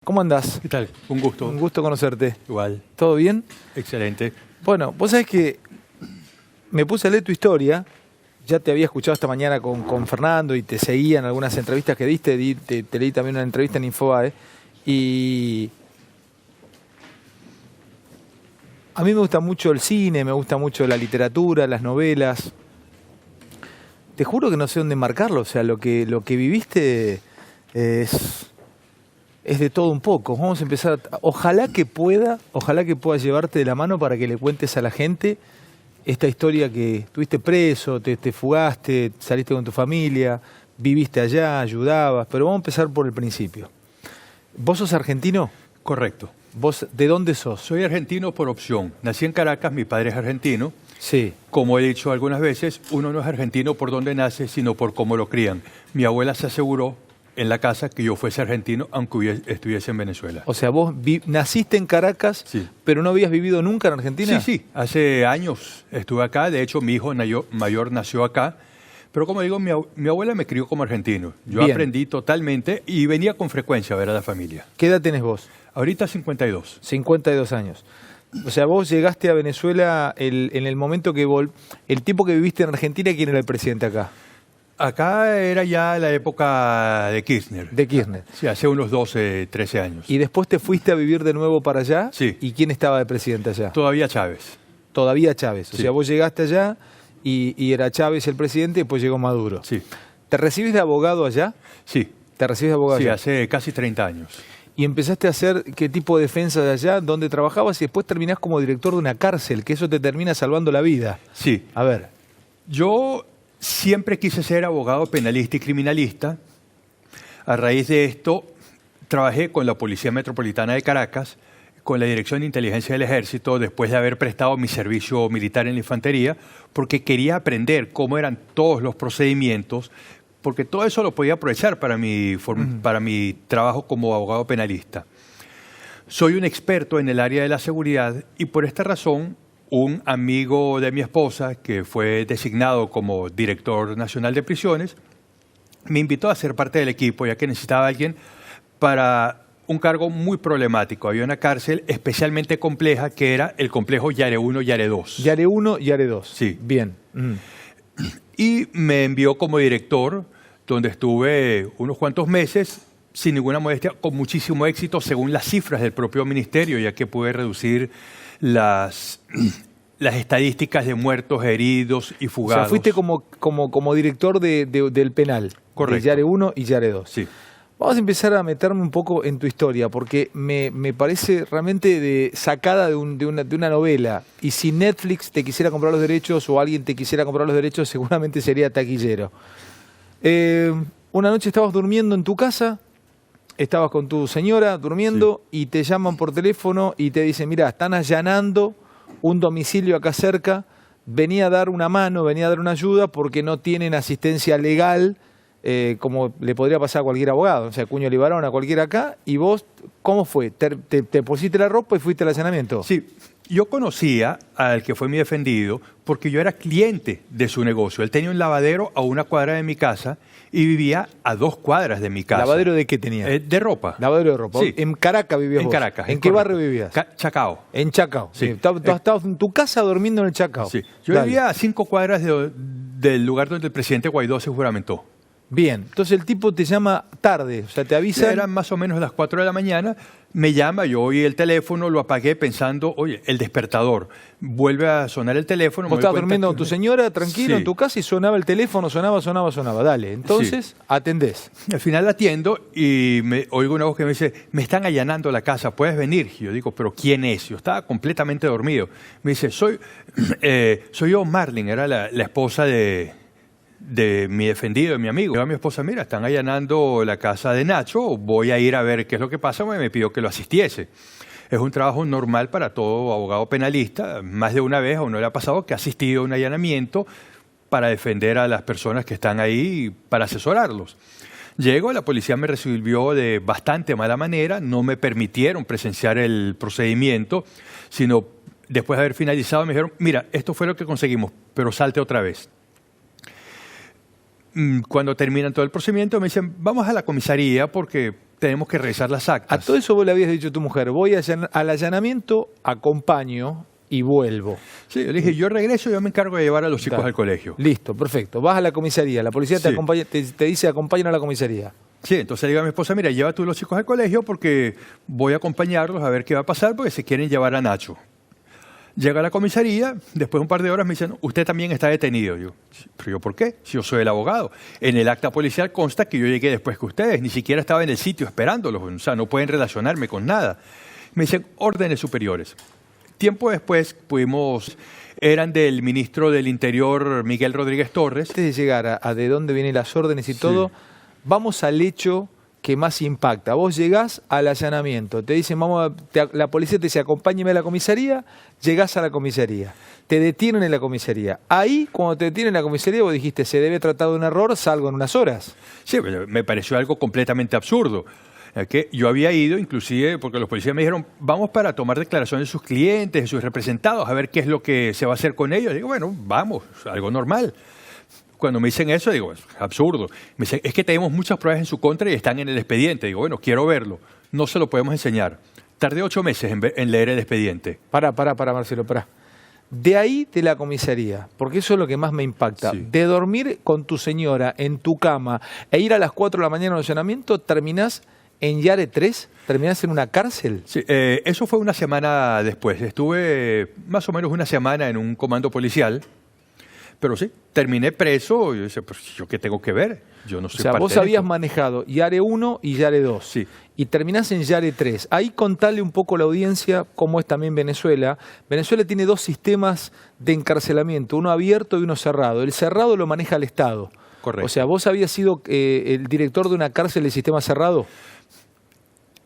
¿Cómo andás? ¿Qué tal? Un gusto. Un gusto conocerte. Igual. ¿Todo bien? Excelente. Bueno, vos sabés que me puse a leer tu historia. Ya te había escuchado esta mañana con Fernando y te seguía en algunas entrevistas que diste. Te leí también una entrevista en Infobae. Y a mí me gusta mucho el cine, me gusta mucho la literatura, las novelas. Te juro que no sé dónde marcarlo. O sea, lo que viviste es de todo un poco. Vamos a empezar. Ojalá que pueda llevarte de la mano para que le cuentes a la gente esta historia que estuviste preso, te fugaste, saliste con tu familia, viviste allá, ayudabas. Pero vamos a empezar por el principio. ¿Vos sos argentino? Correcto. ¿Vos de dónde sos? Soy argentino por opción. Nací en Caracas, mi padre es argentino. Sí. Como he dicho algunas veces, uno no es argentino por donde nace, sino por cómo lo crían. Mi abuela se aseguró en la casa que yo fuese argentino, aunque estuviese en Venezuela. O sea, vos naciste en Caracas, sí, pero no habías vivido nunca en Argentina. Sí, hace años estuve acá. De hecho, mi hijo mayor nació acá. Pero como digo, mi abuela me crió como argentino. Yo Bien. aprendí totalmente y venía con frecuencia a ver a la familia. ¿Qué edad tenés vos? Ahorita 52. 52 años. O sea, vos llegaste a Venezuela en el momento que el tiempo que viviste en Argentina, ¿quién era el presidente acá? Acá era ya la época de Kirchner. De Kirchner. Sí, hace unos 12, 13 años. ¿Y después te fuiste a vivir de nuevo para allá? Sí. ¿Y quién estaba de presidente allá? Todavía Chávez. Todavía Chávez. O Sí. sea, vos llegaste allá y era Chávez el presidente y después llegó Maduro. Sí. ¿Te recibís de abogado allá? Sí. ¿Te recibís de abogado Sí, allá? hace casi 30 años. ¿Y empezaste a hacer qué tipo de defensa de allá? ¿Dónde trabajabas? Y después terminás como director de una cárcel, que eso te termina salvando la vida. Sí. A ver. Yo siempre quise ser abogado penalista y criminalista. A raíz de esto, trabajé con la Policía Metropolitana de Caracas, con la Dirección de Inteligencia del Ejército, después de haber prestado mi servicio militar en la infantería, porque quería aprender cómo eran todos los procedimientos, porque todo eso lo podía aprovechar para mi trabajo como abogado penalista. Soy un experto en el área de la seguridad y por esta razón un amigo de mi esposa, que fue designado como director nacional de prisiones, me invitó a ser parte del equipo, ya que necesitaba a alguien para un cargo muy problemático. Había una cárcel especialmente compleja que era el complejo Yare 1 y Yare 2. Yare 1 y Yare 2. Sí. Bien. Y me envió como director, donde estuve unos cuantos meses, sin ninguna modestia, con muchísimo éxito, según las cifras del propio ministerio, ya que pude reducir las estadísticas de muertos, heridos y fugados. O sea, fuiste como director del penal. Correcto. De Yare 1 y Yare 2. Sí. Vamos a empezar a meterme un poco en tu historia, porque me parece realmente sacada de una novela. Y si Netflix te quisiera comprar los derechos o alguien te quisiera comprar los derechos, seguramente sería taquillero. Una noche estabas durmiendo en tu casa, estabas con tu señora durmiendo, sí, y te llaman por teléfono y te dicen, mira, están allanando un domicilio acá cerca, venía a dar una mano, venía a dar una ayuda porque no tienen asistencia legal, como le podría pasar a cualquier abogado, o sea, Cuño Libarón, a cualquiera acá, y vos, ¿cómo fue? ¿Te pusiste la ropa y fuiste al allanamiento? Sí, yo conocía al que fue mi defendido porque yo era cliente de su negocio. Él tenía un lavadero a 1 cuadra de mi casa y vivía a 2 cuadras de mi casa. ¿Lavadero de qué tenía? De ropa. Lavadero de ropa. Sí. ¿En Caracas vivías vos? En Caracas. ¿En qué barrio vivías? Chacao. En Chacao. Sí. Estabas en tu casa durmiendo en el Chacao. Sí. Yo vivía a 5 cuadras del lugar donde el presidente Guaidó se juramentó. Bien, entonces el tipo te llama tarde, o sea, te avisa. Eran más o menos las 4 de la mañana, me llama, yo oí el teléfono, lo apagué pensando, oye, el despertador, vuelve a sonar el teléfono. Vos estabas durmiendo con tu señora, tranquilo, sí, en tu casa y sonaba el teléfono, sonaba, dale, entonces sí, atendés. Al final atiendo y oigo una voz que me dice, me están allanando la casa, ¿puedes venir? Y yo digo, ¿pero quién es? Yo estaba completamente dormido. Me dice, soy yo, Marlene, era la esposa de mi defendido, de mi amigo. Yo a mi esposa, mira, están allanando la casa de Nacho, voy a ir a ver qué es lo que pasa, me pidió que lo asistiese. Es un trabajo normal para todo abogado penalista. Más de una vez a uno le ha pasado que ha asistido a un allanamiento para defender a las personas que están ahí y para asesorarlos. Llego, la policía me recibió de bastante mala manera, no me permitieron presenciar el procedimiento, sino después de haber finalizado me dijeron, mira, esto fue lo que conseguimos, pero salte otra vez. Cuando terminan todo el procedimiento me dicen, vamos a la comisaría porque tenemos que revisar las actas. A todo eso vos le habías dicho a tu mujer, voy al allanamiento, acompaño y vuelvo. Sí, yo le dije, yo regreso, yo me encargo de llevar a los chicos al colegio. Listo, perfecto. Vas a la comisaría, la policía te Sí. acompaña, te dice acompañan a la comisaría. Sí, entonces le digo a mi esposa, mira, lleva tú los chicos al colegio porque voy a acompañarlos a ver qué va a pasar porque se quieren llevar a Nacho. Llega a la comisaría, después de un par de horas me dicen, usted también está detenido. Yo, ¿pero yo por qué? Si yo soy el abogado. En el acta policial consta que yo llegué después que ustedes, ni siquiera estaba en el sitio esperándolos, o sea, no pueden relacionarme con nada. Me dicen, órdenes superiores. Tiempo después eran del ministro del Interior, Miguel Rodríguez Torres. Antes de llegar a de dónde vienen las órdenes y todo, vamos al hecho que más impacta. Vos llegás al allanamiento, te dicen, la policía te dice, acompáñeme a la comisaría, llegás a la comisaría, te detienen en la comisaría. Ahí, cuando te detienen en la comisaría, vos dijiste, se debe tratar de un error, salgo en unas horas. Sí, me pareció algo completamente absurdo. Que yo había ido, inclusive, porque los policías me dijeron, vamos para tomar declaraciones de sus clientes, de sus representados, a ver qué es lo que se va a hacer con ellos. Digo, bueno, vamos, algo normal. Cuando me dicen eso, digo, es absurdo. Me dicen, es que tenemos muchas pruebas en su contra y están en el expediente. Digo, bueno, quiero verlo. No se lo podemos enseñar. Tardé 8 meses en leer el expediente. Pará, Marcelo, pará. De ahí de la comisaría, porque eso es lo que más me impacta. Sí. De dormir con tu señora en tu cama e ir a las 4 de la mañana al allanamiento, terminás en Yare 3, terminás en una cárcel. Sí, eso fue una semana después. Estuve más o menos una semana en un comando policial. Pero sí, terminé preso. Yo decía, pues ¿yo qué tengo que ver? Yo no soy O sea, parte vos de habías esto. manejado Yare 1 y Yare 2. Sí. Y terminás en Yare 3. Ahí contale un poco a la audiencia cómo es también Venezuela. Venezuela tiene 2 sistemas de encarcelamiento, uno abierto y uno cerrado. El cerrado lo maneja el Estado. Correcto. O sea, ¿vos habías sido el director de una cárcel de sistema cerrado?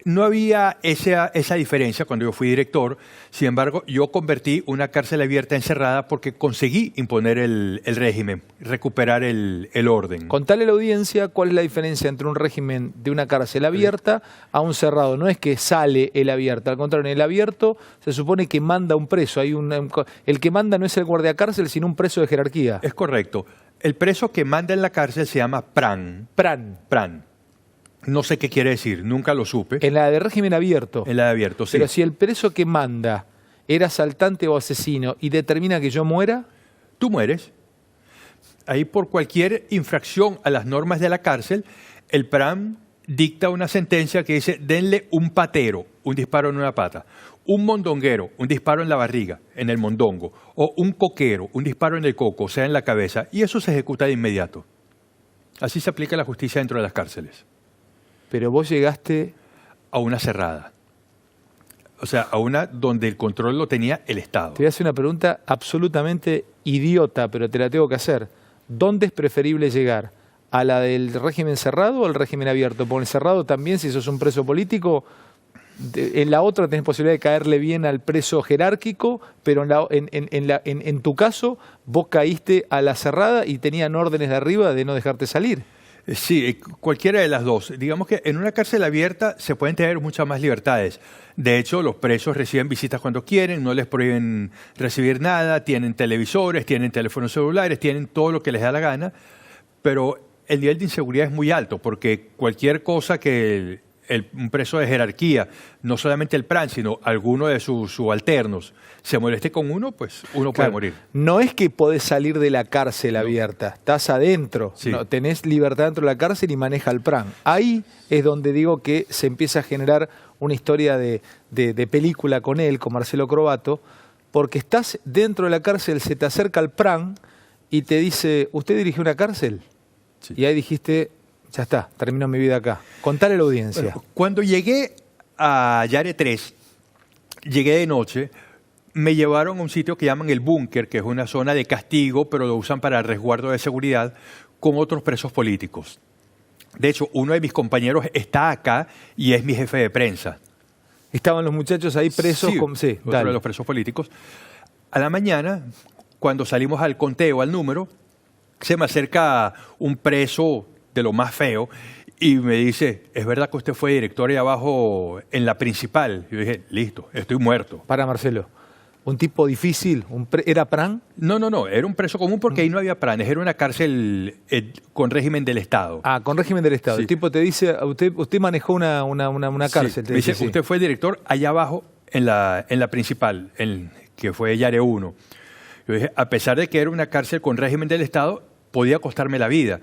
No había esa diferencia cuando yo fui director. Sin embargo, yo convertí una cárcel abierta en cerrada porque conseguí imponer el régimen, recuperar el orden. Contale a la audiencia cuál es la diferencia entre un régimen de una cárcel abierta a un cerrado. No es que sale el abierto, al contrario, en el abierto se supone que manda un preso. El que manda no es el guardiacárcel, sino un preso de jerarquía. Es correcto. El preso que manda en la cárcel se llama PRAN. PRAN. No sé qué quiere decir, nunca lo supe. En la de régimen abierto. En la de abierto, sí. Pero si el preso que manda era asaltante o asesino y determina que yo muera, Tú mueres. Ahí por cualquier infracción a las normas de la cárcel, el PRAN dicta una sentencia que dice, denle un patero, un disparo en una pata, un mondonguero, un disparo en la barriga, en el mondongo, o un coquero, un disparo en el coco, o sea, en la cabeza, y eso se ejecuta de inmediato. Así se aplica la justicia dentro de las cárceles. pero vos llegaste... A una cerrada. O sea, a una donde el control lo tenía el Estado. Te voy a hacer una pregunta absolutamente idiota, pero te la tengo que hacer. ¿Dónde es preferible llegar? ¿A la del régimen cerrado o al régimen abierto? Porque en el cerrado también, si sos un preso político, en la otra tenés posibilidad de caerle bien al preso jerárquico, pero en tu caso vos caíste a la cerrada y tenían órdenes de arriba de no dejarte salir. Sí, cualquiera de las dos. Digamos que en una cárcel abierta se pueden tener muchas más libertades. De hecho, los presos reciben visitas cuando quieren, no les prohíben recibir nada, tienen televisores, tienen teléfonos celulares, tienen todo lo que les da la gana, pero el nivel de inseguridad es muy alto porque cualquier cosa que un preso de jerarquía, no solamente el PRAN, sino alguno de sus subalternos, se moleste con uno, pues uno puede Claro, morir. no es que podés salir de la cárcel abierta, estás adentro, Sí. no, tenés libertad dentro de la cárcel y maneja el PRAN. Ahí es donde digo que se empieza a generar una historia de película con él, con Marcelo Crobato, porque estás dentro de la cárcel, se te acerca el PRAN y te dice, ¿usted dirigió una cárcel? Sí. Y ahí dijiste, ya está, termino mi vida acá. Contale a la audiencia. Bueno, cuando llegué a Yare 3, llegué de noche, me llevaron a un sitio que llaman el búnker, que es una zona de castigo, pero lo usan para resguardo de seguridad, con otros presos políticos. De hecho, uno de mis compañeros está acá y es mi jefe de prensa. Estaban los muchachos ahí presos. Sí, Sí, otro dale. de los presos políticos. A la mañana, cuando salimos al conteo, al número, se me acerca un preso de lo más feo y me dice, ¿es verdad que usted fue director ahí abajo en la principal? Yo dije, listo, estoy muerto. Para Marcelo. ¿Un tipo difícil? ¿Era PRAN? No, era un preso común porque ahí no había planes, era una cárcel con régimen del Estado. Ah, con régimen del Estado. Sí. El tipo te dice, usted manejó una cárcel. Sí. Me dice, sí. usted fue director allá abajo en la principal, que fue Yare 1. Yo dije, a pesar de que era una cárcel con régimen del Estado, podía costarme la vida.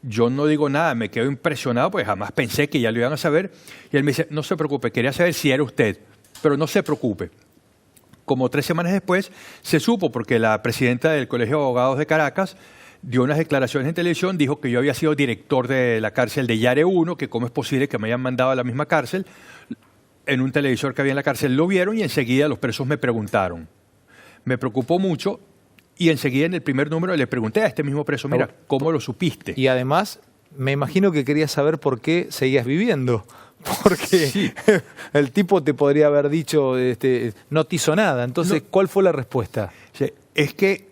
Yo no digo nada, me quedo impresionado, porque jamás pensé que ya lo iban a saber. Y él me dice, no se preocupe, quería saber si era usted, pero no se preocupe. Como 3 semanas después se supo, porque la presidenta del Colegio de Abogados de Caracas dio unas declaraciones en televisión, dijo que yo había sido director de la cárcel de Yare 1, que cómo es posible que me hayan mandado a la misma cárcel. En un televisor que había en la cárcel lo vieron y enseguida los presos me preguntaron. Me preocupó mucho y enseguida en el primer número le pregunté a este mismo preso, mira, ¿cómo lo supiste? Y además, me imagino que querías saber por qué seguías viviendo. Porque sí. El tipo te podría haber dicho, no te hizo nada. Entonces, ¿cuál fue la respuesta? Sí, es que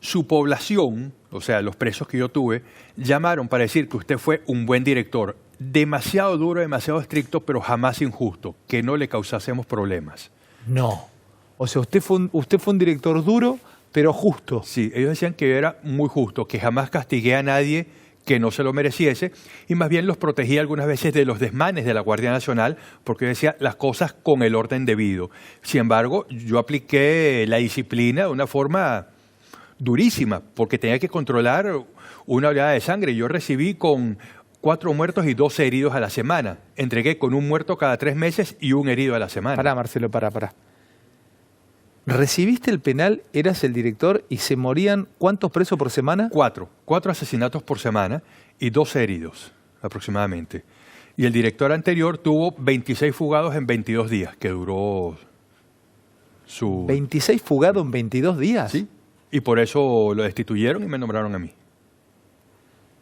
su población, o sea, los presos que yo tuve, llamaron para decir que usted fue un buen director, demasiado duro, demasiado estricto, pero jamás injusto, que no le causásemos problemas. No. O sea, usted fue un director duro, pero justo. Sí, ellos decían que yo era muy justo, que jamás castigué a nadie que no se lo mereciese, y más bien los protegía algunas veces de los desmanes de la Guardia Nacional, porque yo decía las cosas con el orden debido. Sin embargo, yo apliqué la disciplina de una forma durísima, porque tenía que controlar una oleada de sangre. Yo recibí con 4 muertos y 12 heridos a la semana. Entregué con un muerto cada 3 meses y un herido a la semana. Pará, Marcelo, pará. ¿Recibiste el penal, eras el director y se morían cuántos presos por semana? 4 asesinatos por semana y 12 heridos aproximadamente. Y el director anterior tuvo 26 fugados en 22 días, que duró su... ¿26 fugados en 22 días? Sí, y por eso lo destituyeron y me nombraron a mí.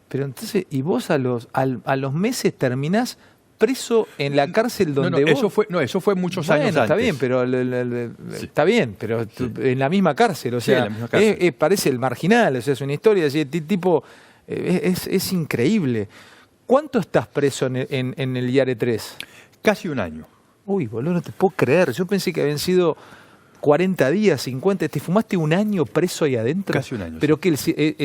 Pero entonces, ¿y vos a los meses terminás preso en la cárcel donde vos... Eso fue muchos años antes. Está bien, pero, Sí. está bien, pero Sí. en la misma cárcel, o Sí, en sea, la misma cárcel. parece el Marginal, o sea, es una historia así, tipo, es increíble. ¿Cuánto estás preso en el Yare 3? Casi un año. Uy, boludo, no te puedo creer, yo pensé que habían sido 40 días, 50, ¿te fumaste un año preso ahí adentro? Casi un año. ¿Pero qué,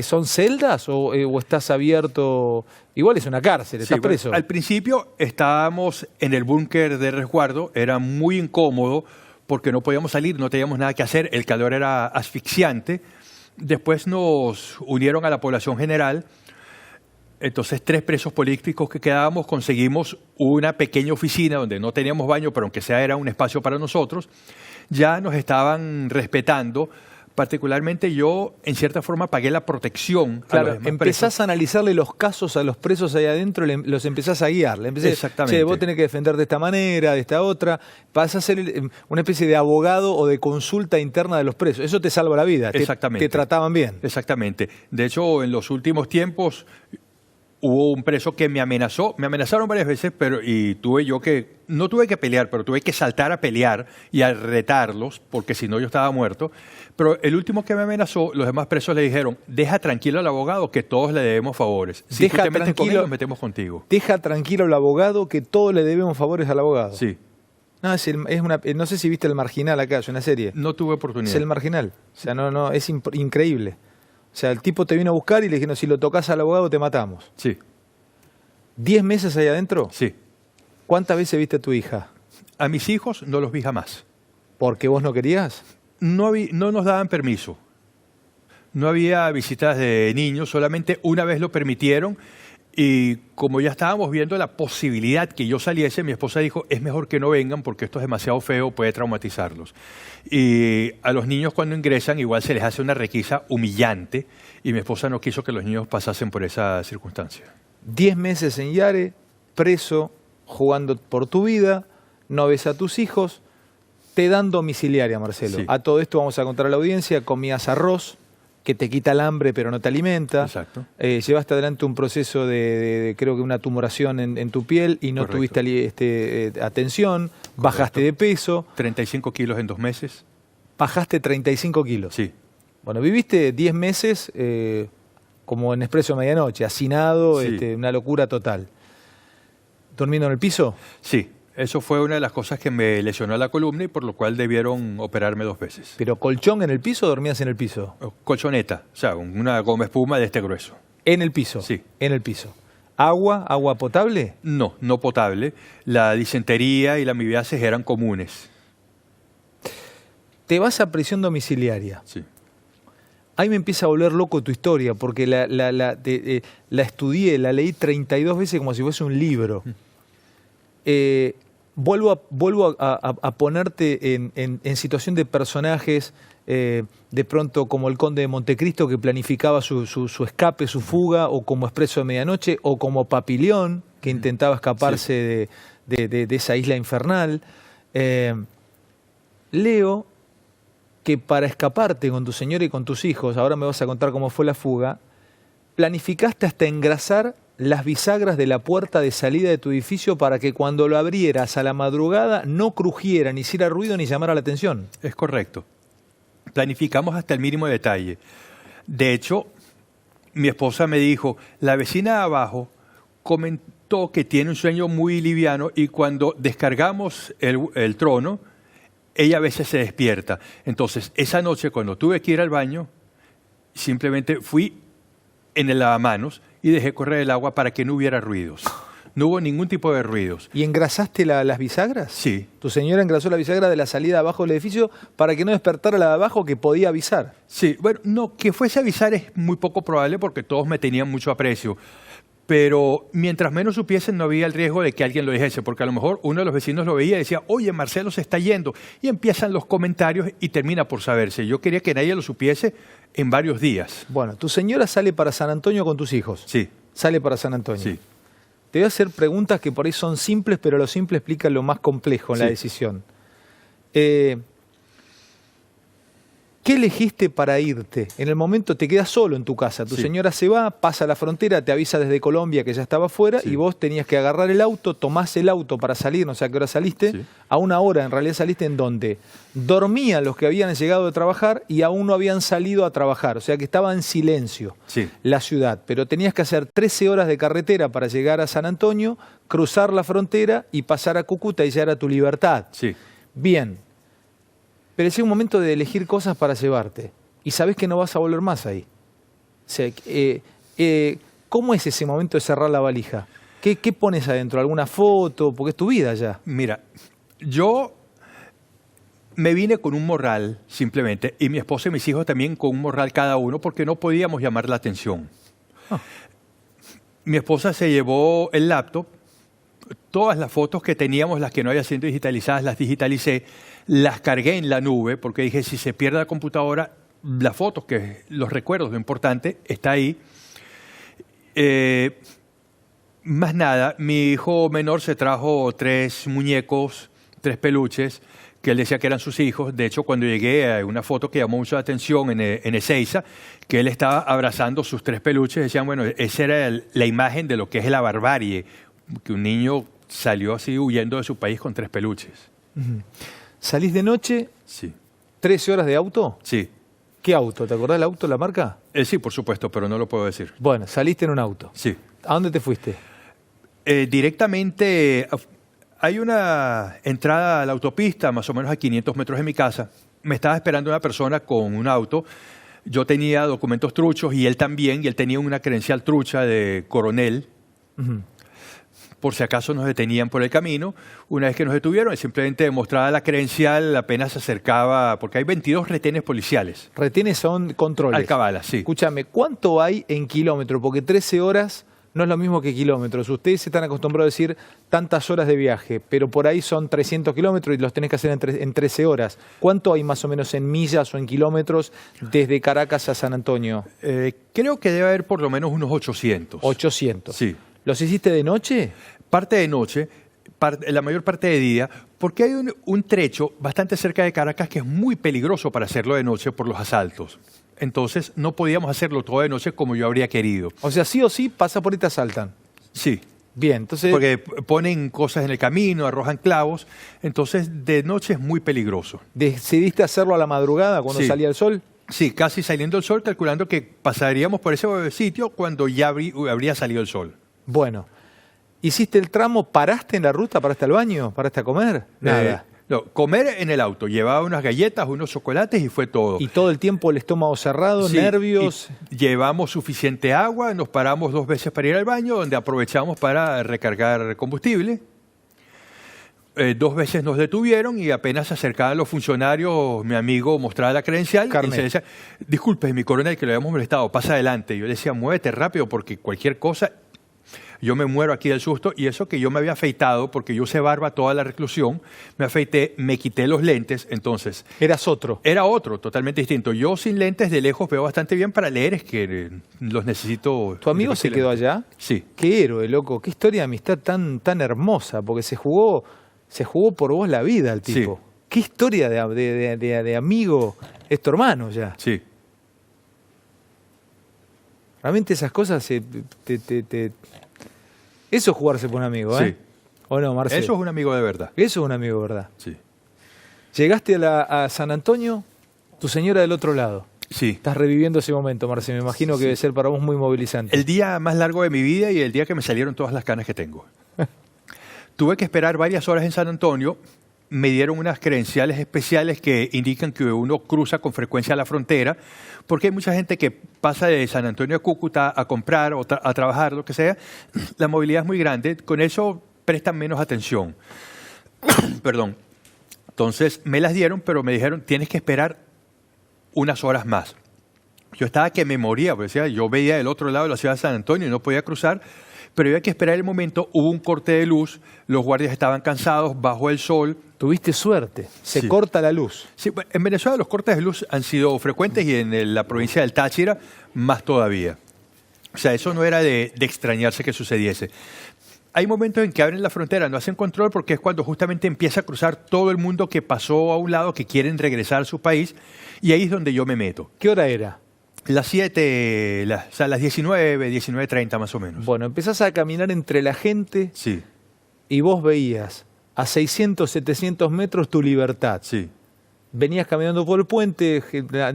son celdas o estás abierto? Igual es una cárcel, estás preso. Al principio estábamos en el búnker de resguardo, era muy incómodo porque no podíamos salir, no teníamos nada que hacer, el calor era asfixiante. Después nos unieron a la población general. Entonces, 3 presos políticos que quedábamos, conseguimos una pequeña oficina donde no teníamos baño, pero aunque sea era un espacio para nosotros. Ya nos estaban respetando. Particularmente yo, en cierta forma, pagué la protección a los demás empezás presos. a analizarle los casos a los presos ahí adentro, los empezás a guiar. Exactamente. Vos tenés que defender de esta manera, de esta otra. Vas a ser una especie de abogado o de consulta interna de los presos. Eso te salva la vida. Exactamente. Te trataban bien. Exactamente. De hecho, en los últimos tiempos hubo un preso que me amenazó. Me amenazaron varias veces, no tuve que pelear, pero tuve que saltar a pelear y a retarlos, porque si no yo estaba muerto. Pero el último que me amenazó, los demás presos le dijeron, deja tranquilo al abogado que todos le debemos favores. Si tú te metes con él, nos metemos contigo. Deja tranquilo al abogado que todos le debemos favores al abogado. Sí. No, no sé si viste El Marginal acá, es una serie. No tuve oportunidad. Es El Marginal. O sea, es increíble. O sea, el tipo te vino a buscar y le dijeron, si lo tocas al abogado te matamos. Sí. ¿10 meses ahí adentro? Sí. ¿Cuántas veces viste a tu hija? A mis hijos no los vi jamás. ¿Porque vos no querías? No nos daban permiso. No había visitas de niños, solamente una vez lo permitieron. Y como ya estábamos viendo la posibilidad que yo saliese, mi esposa dijo, es mejor que no vengan porque esto es demasiado feo, puede traumatizarlos. Y a los niños cuando ingresan igual se les hace una requisa humillante y mi esposa no quiso que los niños pasasen por esa circunstancia. 10 meses en Yare, preso, jugando por tu vida, no ves a tus hijos, te dan domiciliaria, Marcelo. Sí. A todo esto vamos a contar a la audiencia, comías arroz, que te quita el hambre pero no te alimenta. Exacto. Llevaste adelante un proceso de creo que una tumoración en tu piel y no Correcto. tuviste atención, Correcto. bajaste de peso. 35 kilos en 2 meses. Bajaste 35 kilos. Sí. Bueno, viviste 10 meses como en Expreso de Medianoche, hacinado, Sí. una locura total. ¿Durmiendo en el piso? Sí. Eso fue una de las cosas que me lesionó la columna y por lo cual debieron operarme 2 veces. ¿Pero colchón en el piso o dormías en el piso? Colchoneta, o sea, una goma espuma de este grueso. En el piso. Sí. En el piso. ¿Agua potable? No, no potable. La disentería y la amibiasis eran comunes. Te vas a prisión domiciliaria. Sí. Ahí me empieza a volver loco tu historia, porque la estudié, la leí 32 veces como si fuese un libro. Vuelvo a ponerte en situación de personajes, de pronto como el conde de Montecristo que planificaba su escape, su fuga, o como Expreso de Medianoche, o como Papilión que intentaba escaparse de esa isla infernal. Leo que para escaparte con tu señora y con tus hijos, ahora me vas a contar cómo fue la fuga, planificaste hasta engrasar las bisagras de la puerta de salida de tu edificio para que cuando lo abrieras a la madrugada no crujiera, ni hiciera ruido, ni llamara la atención. Es correcto. Planificamos hasta el mínimo detalle. De hecho, mi esposa me dijo, la vecina de abajo comentó que tiene un sueño muy liviano y cuando descargamos el trono, ella a veces se despierta. Entonces, esa noche cuando tuve que ir al baño, simplemente fui en el lavamanos y dejé correr el agua para que no hubiera ruidos. No hubo ningún tipo de ruidos. ¿Y engrasaste las bisagras? Sí. ¿Tu señora engrasó la bisagra de la salida abajo del edificio para que no despertara la de abajo que podía avisar? Sí, bueno, no, que fuese a avisar es muy poco probable porque todos me tenían mucho aprecio. Pero mientras menos supiesen no había el riesgo de que alguien lo dijese, porque a lo mejor uno de los vecinos lo veía y decía, oye, Marcelo se está yendo. Y empiezan los comentarios y termina por saberse. Yo quería que nadie lo supiese en varios días. Bueno, tu señora sale para San Antonio con tus hijos. Sí. Sale para San Antonio. Sí. Te voy a hacer preguntas que por ahí son simples, pero lo simple explica lo más complejo en la decisión. ¿Qué elegiste para irte? En el momento te quedas solo en tu casa. Tu señora se va, pasa la frontera, te avisa desde Colombia que ya estaba afuera y vos tenías que agarrar el auto, tomás el auto para salir, no sé a qué hora saliste. Sí. A una hora, en realidad saliste en donde dormían los que habían llegado de trabajar y aún no habían salido a trabajar. O sea que estaba en silencio la ciudad. Pero tenías que hacer 13 horas de carretera para llegar a San Antonio, cruzar la frontera y pasar a Cúcuta y ya era tu libertad. Sí. Bien. Pero llega un momento de elegir cosas para llevarte y sabes que no vas a volver más ahí. O sea, ¿cómo es ese momento de cerrar la valija? ¿Qué pones adentro? ¿Alguna foto? Porque es tu vida ya. Mira, yo me vine con un morral simplemente y mi esposa y mis hijos también con un morral cada uno porque no podíamos llamar la atención. Mi esposa se llevó el laptop. Todas las fotos que teníamos, las que no habían sido digitalizadas, las digitalicé, las cargué en la nube, porque dije, si se pierde la computadora, las fotos, los recuerdos, lo importante, está ahí. Más nada, mi hijo menor se trajo 3 muñecos, 3 peluches, que él decía que eran sus hijos. De hecho, cuando llegué a una foto que llamó mucho la atención en Ezeiza, que él estaba abrazando sus 3 peluches, decían, bueno, esa era la imagen de lo que es la barbarie, que un niño salió así huyendo de su país con 3 peluches. ¿Salís de noche? Sí. ¿13 horas de auto? Sí. ¿Qué auto? ¿Te acordás del auto, la marca? Sí, por supuesto, pero no lo puedo decir. Bueno, saliste en un auto. Sí. ¿A dónde te fuiste? Directamente, hay una entrada a la autopista, más o menos a 500 metros de mi casa. Me estaba esperando una persona con un auto. Yo tenía documentos truchos y él también, y él tenía una credencial trucha de coronel. Por si acaso nos detenían por el camino. Una vez que nos detuvieron, él simplemente demostraba la credencial, apenas se acercaba, porque hay 22 retenes policiales. Retenes son controles. Alcabalas, sí. Escúchame, ¿cuánto hay en kilómetros? Porque 13 horas no es lo mismo que kilómetros. Ustedes están acostumbrados a decir tantas horas de viaje, pero por ahí son 300 kilómetros y los tenés que hacer en 13 horas. ¿Cuánto hay más o menos en millas o en kilómetros desde Caracas a San Antonio? Creo que debe haber por lo menos unos 800. 800. Sí. ¿Los hiciste de noche? Parte de noche, la mayor parte de día, porque hay un trecho bastante cerca de Caracas que es muy peligroso para hacerlo de noche por los asaltos. Entonces no podíamos hacerlo todo de noche como yo habría querido. O sea, sí o sí pasa por ahí y te asaltan. Sí. Bien, entonces... Porque ponen cosas en el camino, arrojan clavos, entonces de noche es muy peligroso. ¿Decidiste hacerlo a la madrugada cuando salía el sol? Sí, casi saliendo el sol, calculando que pasaríamos por ese sitio cuando ya habría salido el sol. Bueno, ¿Hiciste el tramo, paraste en la ruta, paraste al baño, paraste a comer? Nada. No, comer en el auto. Llevaba unas galletas, unos chocolates y fue todo. Y todo el tiempo el estómago cerrado, Sí, nervios. llevamos suficiente agua, nos paramos 2 veces para ir al baño, donde aprovechamos para recargar combustible. 2 veces nos detuvieron y apenas se acercaban los funcionarios, mi amigo mostraba la credencial Carnet. y se decía, disculpe, mi coronel, que lo habíamos molestado, pasa adelante. Yo le decía, muévete rápido porque cualquier cosa, yo me muero aquí del susto. Y eso que yo me había afeitado, porque yo usé barba toda la reclusión, me afeité, me quité los lentes, entonces Eras otro. era otro, totalmente distinto. Yo sin lentes de lejos veo bastante bien, para leer es que los necesito. ¿Tu amigo se quedó allá? Sí. Qué héroe, loco. Qué historia de amistad tan hermosa, porque se jugó por vos la vida el tipo. Sí. Qué historia de amigo. Es tu hermano ya. Sí. Realmente esas cosas eso es jugarse por un amigo, ¿eh? Sí. ¿O no, Marcelo? Eso es un amigo de verdad. Eso es un amigo, ¿verdad? Sí. Llegaste a San Antonio, tu señora del otro lado. Sí. Estás reviviendo ese momento, Marcelo. Me imagino que debe ser para vos muy movilizante. El día más largo de mi vida y el día que me salieron todas las canas que tengo. Tuve que esperar varias horas en San Antonio. Me dieron unas credenciales especiales que indican que uno cruza con frecuencia la frontera, porque hay mucha gente que pasa de San Antonio a Cúcuta a comprar o a trabajar, lo que sea. La movilidad es muy grande. Con eso prestan menos atención. Perdón. Entonces me las dieron, pero me dijeron, tienes que esperar unas horas más. Yo estaba que me moría, porque decía, yo veía el otro lado de la ciudad de San Antonio y no podía cruzar, pero había que esperar el momento. Hubo un corte de luz, los guardias estaban cansados, bajo el sol. Tuviste suerte. Se Sí. corta la luz. Sí, en Venezuela los cortes de luz han sido frecuentes y en la provincia del Táchira más todavía. O sea, eso no era de extrañarse que sucediese. Hay momentos en que abren la frontera, no hacen control, porque es cuando justamente empieza a cruzar todo el mundo que pasó a un lado, que quieren regresar a su país, y ahí es donde yo me meto. ¿Qué hora era? Las 7, o sea, las 19, 19:30 más o menos. Bueno, empezás a caminar entre la gente Sí, y vos veías a 600, 700 metros tu libertad. sí, Venías caminando por el puente,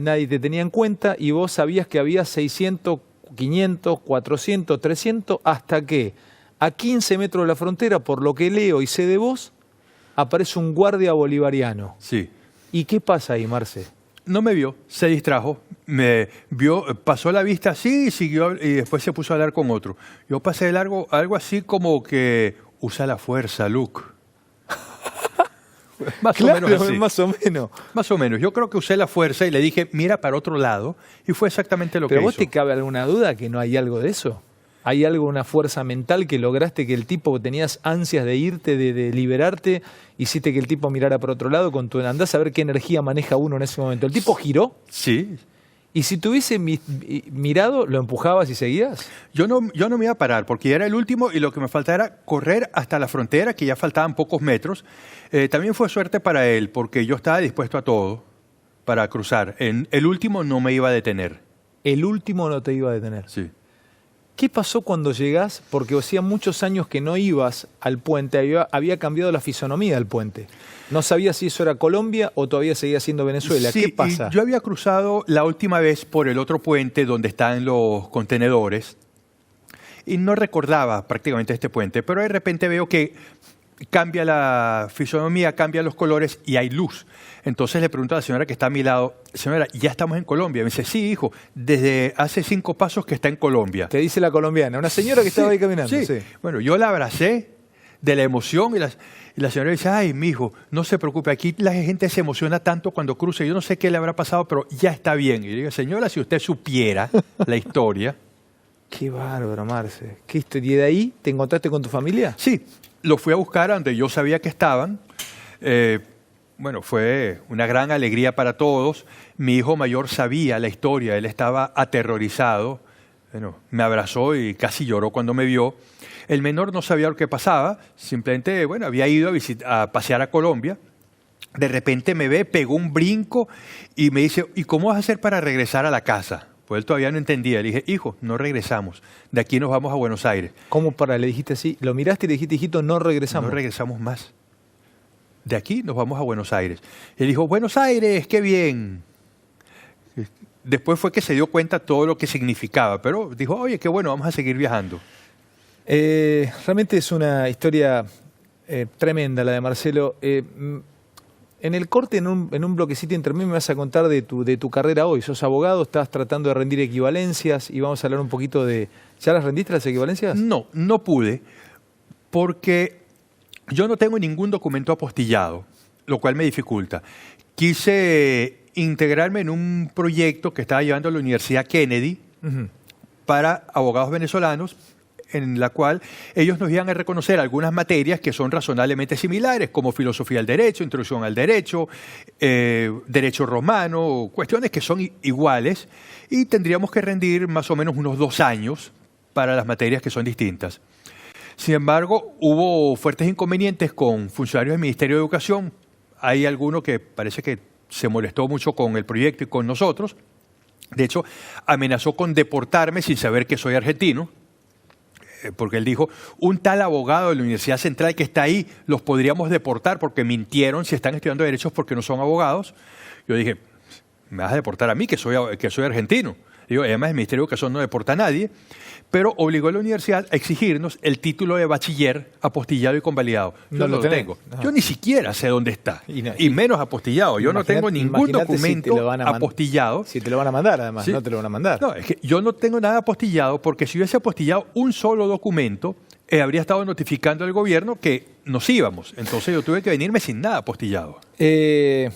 nadie te tenía en cuenta y vos sabías que había 600, 500, 400, 300, hasta que a 15 metros de la frontera, por lo que leo y sé de vos, aparece un guardia bolivariano. sí. ¿Y qué pasa ahí, Marce? No me vio, se distrajo, me vio, pasó la vista así y siguió, y después se puso a hablar con otro. Yo pasé de largo, algo así como que usa la fuerza, Luke. Más o menos así. más o menos. Más o menos. Yo creo que usé la fuerza y le dije, mira para otro lado, y fue exactamente lo ¿Pero que vos hizo. te cabe alguna duda que no hay algo de eso? ¿Hay algo, una fuerza mental que lograste que el tipo, tenías ansias de irte, de liberarte, hiciste que el tipo mirara por otro lado con tu... Andás a ver qué energía maneja uno en ese momento. ¿El tipo giró? Sí. Y si te hubiese mirado, ¿lo empujabas y seguías? Yo no me iba a parar porque ya era el último y lo que me faltaba era correr hasta la frontera, que ya faltaban pocos metros. También fue suerte para él porque yo estaba dispuesto a todo para cruzar. En el último no me iba a detener. El último no te iba a detener. Sí. ¿Qué pasó cuando llegás? Porque hacía muchos años que no ibas al puente, había cambiado la fisonomía del puente. No sabías si eso era Colombia o todavía seguía siendo Venezuela. Sí, ¿Qué pasa? y yo había cruzado la última vez por el otro puente donde están los contenedores y no recordaba prácticamente este puente, pero de repente veo que cambia la fisonomía, cambian los colores y hay luz. Entonces le pregunto a la señora que está a mi lado, señora, ¿ya estamos en Colombia? Me dice, sí, hijo, desde hace 5 pasos que está en Colombia. Te dice la colombiana, una señora que estaba ahí caminando. Sí. Sí. Bueno, yo la abracé de la emoción y la señora dice, ay, mijo, no se preocupe, aquí la gente se emociona tanto cuando cruza, yo no sé qué le habrá pasado, pero ya está bien. Y le digo, señora, si usted supiera la historia. Qué bárbaro, Marce. ¿Qué historia? ¿Y de ahí te encontraste con tu familia? Sí, lo fui a buscar a donde yo sabía que estaban. Bueno, fue una gran alegría para todos. Mi hijo mayor sabía la historia, él estaba aterrorizado. Bueno, me abrazó y casi lloró cuando me vio. El menor no sabía lo que pasaba, simplemente, bueno, había ido a pasear a Colombia. De repente me ve, pegó un brinco y me dice, ¿y cómo vas a hacer para regresar a la casa? Pues él todavía no entendía. Le dije, hijo, no regresamos. De aquí nos vamos a Buenos Aires. ¿Cómo para? Le dijiste así, lo miraste y le dijiste, hijito, no regresamos. No regresamos más. De aquí nos vamos a Buenos Aires. Él dijo, Buenos Aires, qué bien. Después fue que se dio cuenta todo lo que significaba, pero dijo, oye, qué bueno, vamos a seguir viajando. Realmente es una historia tremenda la de Marcelo. En el corte, en un bloquecito intermedio, me vas a contar de tu carrera hoy. Sos abogado, estás tratando de rendir equivalencias y vamos a hablar un poquito de... ¿Ya las rendiste las equivalencias? No, no pude, porque yo no tengo ningún documento apostillado, lo cual me dificulta. Quise integrarme en un proyecto que estaba llevando la Universidad Kennedy para abogados venezolanos, en la cual ellos nos iban a reconocer algunas materias que son razonablemente similares, como filosofía del derecho, introducción al derecho, derecho romano, cuestiones que son iguales, y tendríamos que rendir más o menos unos 2 años para las materias que son distintas. Sin embargo, hubo fuertes inconvenientes con funcionarios del Ministerio de Educación. Hay alguno que parece que se molestó mucho con el proyecto y con nosotros. De hecho, amenazó con deportarme sin saber que soy argentino, porque él dijo, un tal abogado de la Universidad Central que está ahí, los podríamos deportar porque mintieron si están estudiando derechos porque no son abogados. Yo dije, me vas a deportar a mí, que soy argentino. Digo, además el Ministerio de Educación no deporta a nadie, pero obligó a la universidad a exigirnos el título de bachiller apostillado y convalidado. Yo no lo tengo. No. Yo ni siquiera sé dónde está, y menos apostillado. Yo no tengo ningún documento apostillado. Si te lo van a mandar, además, ¿sí? No te lo van a mandar. No, es que yo no tengo nada apostillado, porque si hubiese apostillado un solo documento, habría estado notificando al gobierno que nos íbamos. Entonces yo tuve que venirme sin nada apostillado. Voy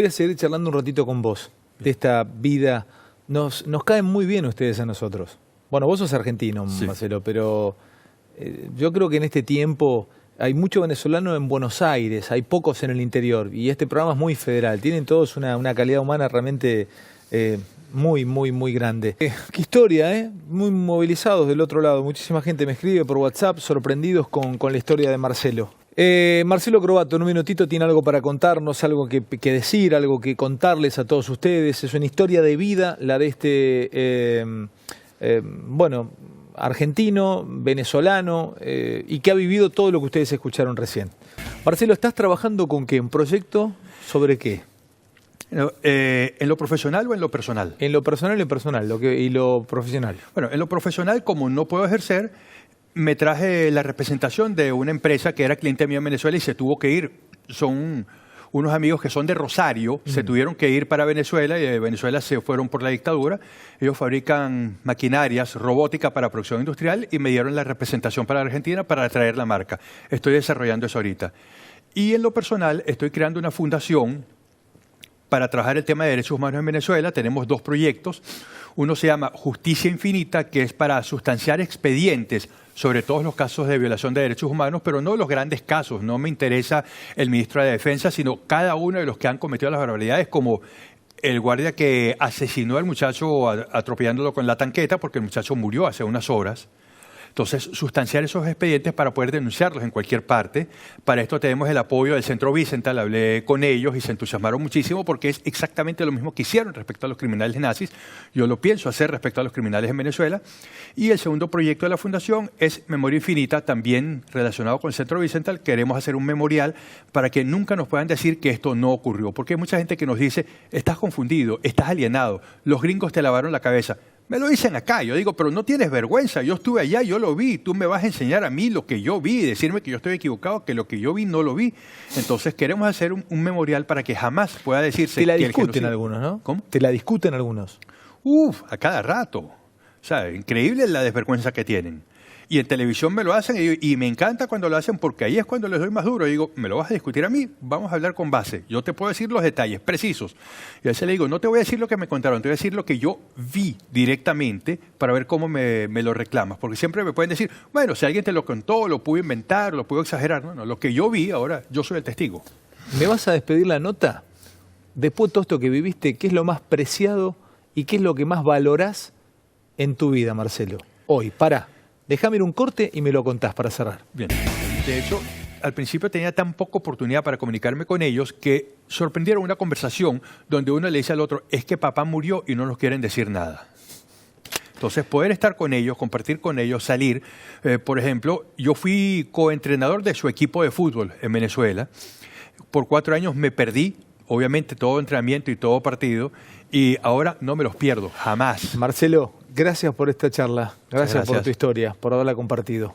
a seguir charlando un ratito con vos de esta vida. Nos caen muy bien ustedes a nosotros. Bueno, vos sos argentino, sí, Marcelo, pero yo creo que en este tiempo hay mucho venezolano en Buenos Aires, hay pocos en el interior, y este programa es muy federal. Tienen todos una calidad humana realmente muy, muy, muy grande. Qué historia, muy movilizados del otro lado. Muchísima gente me escribe por WhatsApp, sorprendidos con la historia de Marcelo. Marcelo Croatto, en un minutito tiene algo para contarnos, algo que decir, algo que contarles a todos ustedes. Es una historia de vida, la de este, argentino, venezolano, y que ha vivido todo lo que ustedes escucharon recién. Marcelo, ¿estás trabajando con qué? ¿Un proyecto sobre qué? ¿En lo profesional o en lo personal? En lo personal y en personal, y lo profesional. Bueno, en lo profesional, como no puedo ejercer, me traje la representación de una empresa que era cliente mío en Venezuela y se tuvo que ir. Son unos amigos que son de Rosario, se tuvieron que ir para Venezuela y de Venezuela se fueron por la dictadura. Ellos fabrican maquinarias, robótica para producción industrial y me dieron la representación para Argentina para traer la marca. Estoy desarrollando eso ahorita. Y en lo personal estoy creando una fundación para trabajar el tema de derechos humanos en Venezuela. Tenemos 2 proyectos. Uno se llama Justicia Infinita, que es para sustanciar expedientes sobre todos los casos de violación de derechos humanos, pero no los grandes casos. No me interesa el ministro de Defensa, sino cada uno de los que han cometido las barbaridades, como el guardia que asesinó al muchacho atropellándolo con la tanqueta, porque el muchacho murió hace unas horas. Entonces, sustanciar esos expedientes para poder denunciarlos en cualquier parte. Para esto tenemos el apoyo del Centro Wiesenthal. Hablé con ellos y se entusiasmaron muchísimo porque es exactamente lo mismo que hicieron respecto a los criminales nazis. Yo lo pienso hacer respecto a los criminales en Venezuela. Y el segundo proyecto de la Fundación es Memoria Infinita, también relacionado con el Centro Wiesenthal. Queremos hacer un memorial para que nunca nos puedan decir que esto no ocurrió. Porque hay mucha gente que nos dice, estás confundido, estás alienado, los gringos te lavaron la cabeza. Me lo dicen acá, yo digo, pero no tienes vergüenza, yo estuve allá, yo lo vi, tú me vas a enseñar a mí lo que yo vi y decirme que yo estoy equivocado, que lo que yo vi no lo vi. Entonces queremos hacer un memorial para que jamás pueda decirse que la que discuten algunos, ¿no? ¿Cómo? Te la discuten algunos. A cada rato. O sea, increíble la desvergüenza que tienen. Y en televisión me lo hacen y me encanta cuando lo hacen porque ahí es cuando les doy más duro. Y digo, ¿me lo vas a discutir a mí? Vamos a hablar con base. Yo te puedo decir los detalles precisos. Y a veces le digo, no te voy a decir lo que me contaron, te voy a decir lo que yo vi directamente para ver cómo me lo reclamas. Porque siempre me pueden decir, bueno, si alguien te lo contó, lo pudo inventar, lo pudo exagerar. No, lo que yo vi, ahora yo soy el testigo. ¿Me vas a despedir la nota? Después de todo esto que viviste, ¿qué es lo más preciado y qué es lo que más valorás en tu vida, Marcelo? Hoy, pará. Déjame ir un corte y me lo contás para cerrar. Bien. De hecho, al principio tenía tan poca oportunidad para comunicarme con ellos que sorprendieron una conversación donde uno le dice al otro, es que papá murió y no nos quieren decir nada. Entonces, poder estar con ellos, compartir con ellos, salir. Por ejemplo, yo fui coentrenador de su equipo de fútbol en Venezuela. Por 4 años me perdí obviamente todo entrenamiento y todo partido, y ahora no me los pierdo, jamás. Marcelo, gracias por esta charla, gracias por Gracias. tu historia, por haberla compartido.